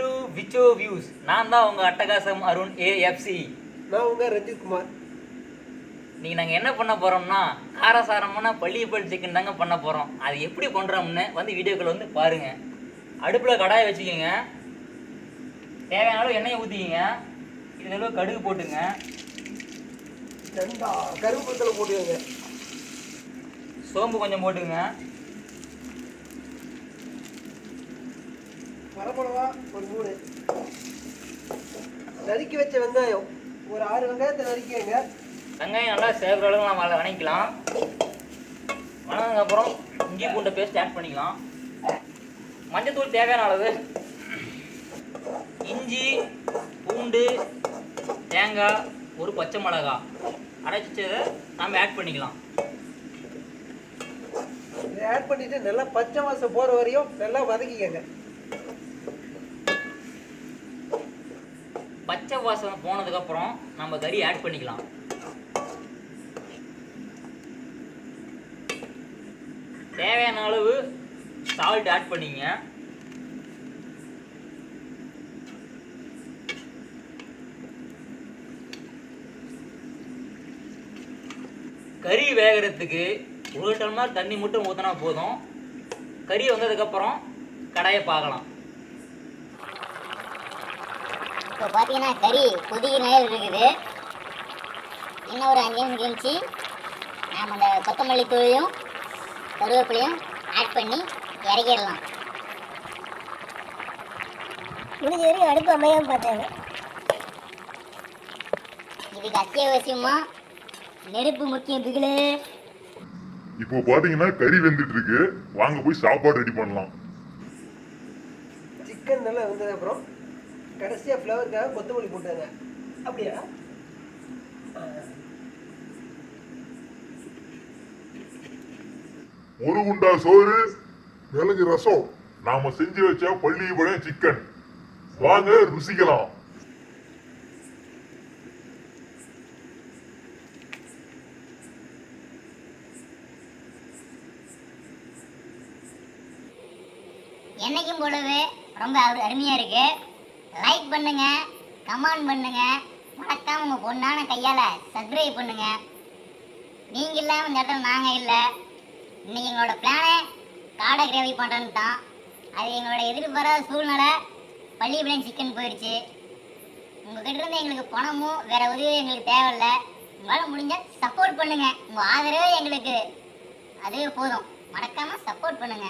To விச்சோ views. நான் தான் உங்கள் அட்டகாசம் அருண் ஏஎஃப்சி. நான் உங்கள் ரஞ்சித் குமார். நீங்கள் நாங்கள் என்ன பண்ண போகிறோம்னா காரசாரமான பள்ளிப்பாளையம் சிக்கன் தாங்க பண்ண போகிறோம். அது எப்படி பண்ணுறோம்னு வந்து வீடியோக்கள் வந்து பாருங்கள். அடுப்பில் கடாயை வச்சுக்கோங்க. தேவையான அளவு எண்ணெயை ஊற்றிக்கிங்க. இது அளவு கடுகு போட்டுங்க. கருவேப்பிலை போட்டுக்கோங்க. சோம்பு கொஞ்சம் போட்டுங்க. வரமிளகா ஒரு 3, நறுக்கி வச்ச வெங்காயம் ஒரு 6 வெங்காயத்தை நறுக்கிங்க. வெங்காயம் நல்லா சேவர அளவு நம்ம வதக்கிக்கலாம். வதங்கினதுக்கப்புறம் இஞ்சி பூண்டை பேஸ்ட் ஆட் பண்ணிக்கலாம். மஞ்சத்தூள் தேவையான அளவு, இஞ்சி பூண்டு தேங்காய் ஒரு பச்சை மிளகா அரைச்சதை நம்ம ஆட் பண்ணிக்கலாம். இதை ஆட் பண்ணிட்டு நல்லா பச்சை வாசம் போகிற வரையும் நல்லா வதக்கிக்கங்க. பச்சை வாசம் போனதுக்கப்புறம் நம்ம கறி ஆட் பண்ணிக்கலாம். தேவையான அளவு சால்ட் ஆட் பண்ணிங்க. கறி வேகிறதுக்கு 1 டம்ளர் தண்ணி மட்டும் ஊற்றினா போதும். கறி வந்ததுக்கப்புறம் கடாயை பார்க்கலாம். இப்போ பார்த்தீங்கன்னா கறி கொதிக்க நேரம் இருக்குது. இன்னும் ஒரு 5 நிமிஷம் கழிச்சு நாம் அந்த கொத்தமல்லி தூளையும் கருவேப்பிலையும் ஆட் பண்ணி இறக்கிடலாம். முடிஞ்ச வரைக்கும் அடுப்பு அமையாமல் பார்த்தாங்க. இதுக்கு அத்தியாவசியமாக நெருப்பு முக்கியம் பிகிலே. இப்போ பாத்தீங்கன்னா கறி வெந்துட்டு இருக்கு. வாங்க போய் சாப்பாடு ரெடி பண்ணலாம். சிக்கன் நல்லா வெந்தது அப்புறம் கடைசியாக ஃப்ளவருக்காக கொத்தமல்லி போட்டாங்க. அப்படியா? ஒரு குண்டா சோறு, மிளகு ரசம், நாம செஞ்சு வச்ச பள்ளிப்பாளையம் சிக்கன். வாங்க ருசிக்கலாம். என்னைக்கும் போலவே ரொம்ப அருமையாக இருக்கு. லைக் பண்ணுங்க, கமெண்ட் பண்ணுங்க, மறக்காம உங்கள் பொண்ணான கையால் சப்ஸ்கிரைப் பண்ணுங்க. நீங்கள் இல்லாமல் இந்த இடத்துல நாங்கள் இல்லை. இன்னைக்கு எங்களோட பிளானே காடை கிரேவி பண்ணுறேன்னு தான். அது எங்களோட எதிர்பாராத சூழ்நிலை பள்ளிப்பாளையம் சிக்கன் போயிடுச்சு. உங்ககிட்ட இருந்து எங்களுக்கு பணமும் வேற உதவியும் எங்களுக்கு தேவையில்லை. உங்களால் முடிஞ்சால் சப்போர்ட் பண்ணுங்க. உங்கள் ஆதரவே எங்களுக்கு அதுவே போதும். மறக்காமல் சப்போர்ட் பண்ணுங்க.